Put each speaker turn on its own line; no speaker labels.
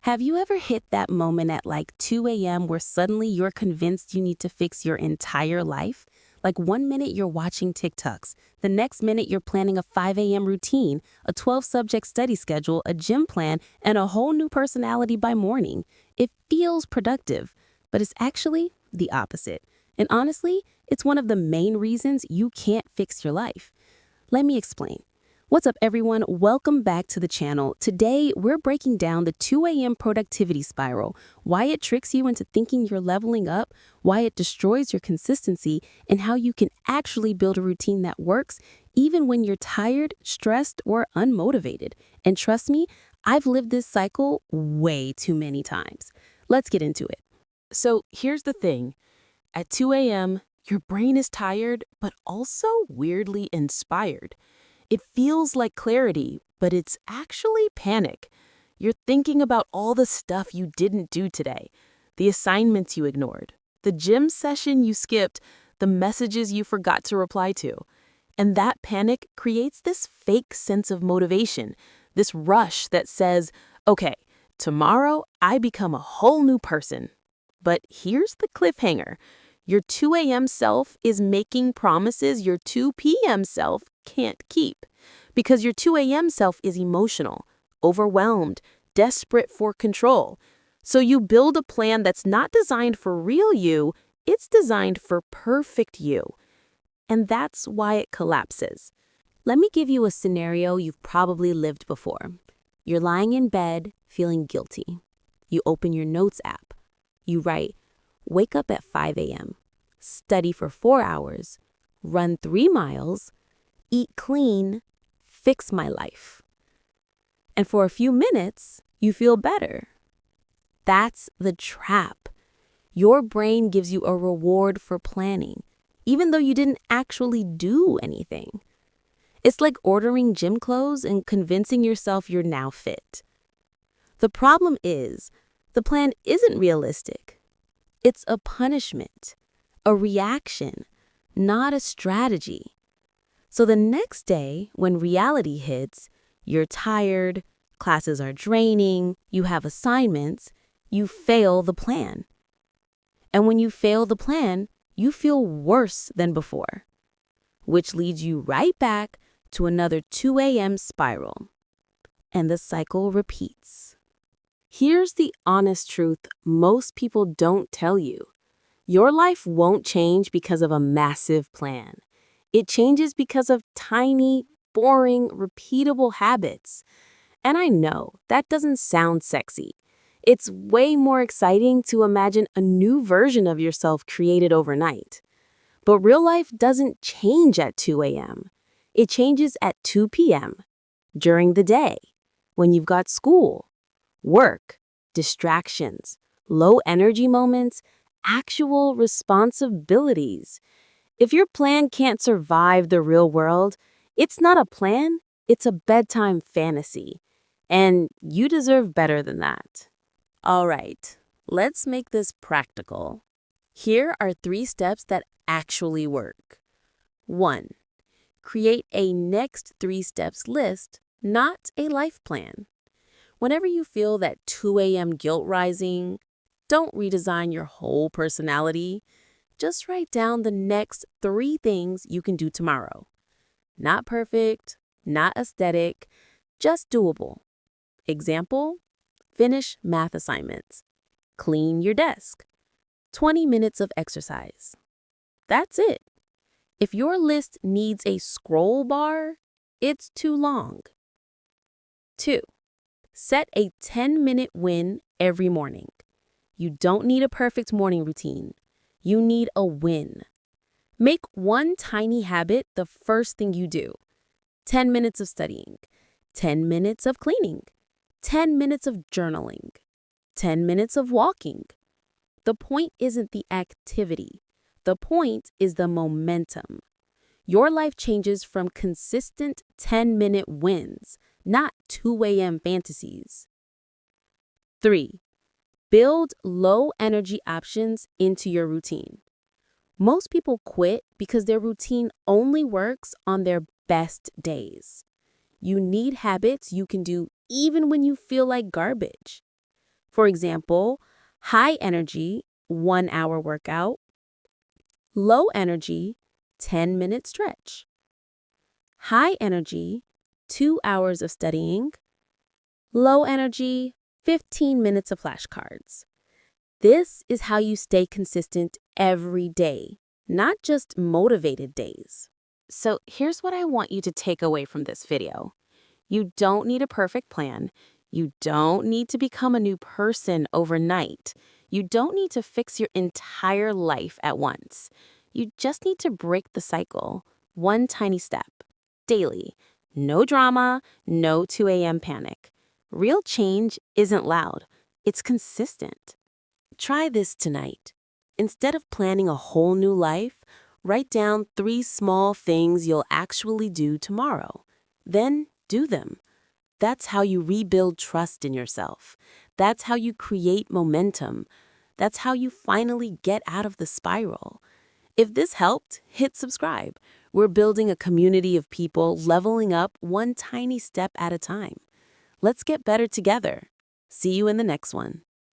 Have you ever hit that moment at like 2 a.m. where suddenly you're convinced you need to fix your entire life? Like 1 minute you're watching TikToks, the next minute you're planning a 5 a.m. routine, a 12-subject study schedule, a gym plan, and a whole new personality by morning. It feels productive, but it's actually the opposite. And honestly, it's one of the main reasons you can't fix your life. Let me explain. What's up, everyone? Welcome back to the channel. Today, we're breaking down the 2 a.m. productivity spiral, why it tricks you into thinking you're leveling up, why it destroys your consistency, and how you can actually build a routine that works even when you're tired, stressed, or unmotivated. And trust me, I've lived this cycle way too many times. Let's get into it.
So here's the thing. At 2 a.m., your brain is tired, but also weirdly inspired. It feels like clarity, but it's actually panic. You're thinking about all the stuff you didn't do today, the assignments you ignored, the gym session you skipped, the messages you forgot to reply to. And that panic creates this fake sense of motivation, this rush that says, okay, tomorrow I become a whole new person. But here's the cliffhanger. Your 2 a.m. self is making promises your 2 p.m. self can't keep. Because your 2 a.m. self is emotional, overwhelmed, desperate for control. So you build a plan that's not designed for real you, it's designed for perfect you. And that's why it collapses.
Let me give you a scenario you've probably lived before. You're lying in bed, feeling guilty. You open your notes app. You write, wake up at 5 a.m., study for 4 hours, run 3 miles, eat clean, fix my life. And for a few minutes, you feel better. That's the trap. Your brain gives you a reward for planning, even though you didn't actually do anything. It's like ordering gym clothes and convincing yourself you're now fit. The problem is, the plan isn't realistic. It's a punishment, a reaction, not a strategy. So the next day, when reality hits, you're tired, classes are draining, you have assignments, you fail the plan. And when you fail the plan, you feel worse than before, which leads you right back to another 2 a.m. spiral. And the cycle repeats.
Here's the honest truth most people don't tell you. Your life won't change because of a massive plan. It changes because of tiny, boring, repeatable habits. And I know that doesn't sound sexy. It's way more exciting to imagine a new version of yourself created overnight. But real life doesn't change at 2 a.m. It changes at 2 p.m., during the day, when you've got school, work, distractions, low energy moments, actual responsibilities. If your plan can't survive the real world, it's not a plan, it's a bedtime fantasy. And you deserve better than that.
All right, let's make this practical. Here are 3 steps that actually work. 1. Create a next 3 steps list, not a life plan. Whenever you feel that 2 a.m. guilt rising, don't redesign your whole personality. Just write down the next 3 things you can do tomorrow. Not perfect, not aesthetic, just doable. Example, finish math assignments. Clean your desk. 20 minutes of exercise. That's it. If your list needs a scroll bar, it's too long. 2. Set a 10-minute win every morning. You don't need a perfect morning routine. You need a win. Make one tiny habit the first thing you do. 10 minutes of studying, 10 minutes of cleaning, 10 minutes of journaling, 10 minutes of walking. The point isn't the activity. The point is the momentum. Your life changes from consistent 10-minute wins, not 2 a.m. fantasies. 3. Build low-energy options into your routine. Most people quit because their routine only works on their best days. You need habits you can do even when you feel like garbage. For example, high energy, 1 hour workout, low energy, 10-minute stretch, high energy, 2 hours of studying, low energy, 15 minutes of flashcards. This is how you stay consistent every day, not just motivated days.
So here's what I want you to take away from this video. You don't need a perfect plan. You don't need to become a new person overnight. You don't need to fix your entire life at once. You just need to break the cycle, one tiny step, daily. No drama, no 2 a.m. panic. Real change isn't loud. It's consistent.
Try this tonight. Instead of planning a whole new life, write down 3 small things you'll actually do tomorrow. Then do them. That's how you rebuild trust in yourself. That's how you create momentum. That's how you finally get out of the spiral. If this helped, hit subscribe. We're building a community of people leveling up one tiny step at a time. Let's get better together. See you in the next one.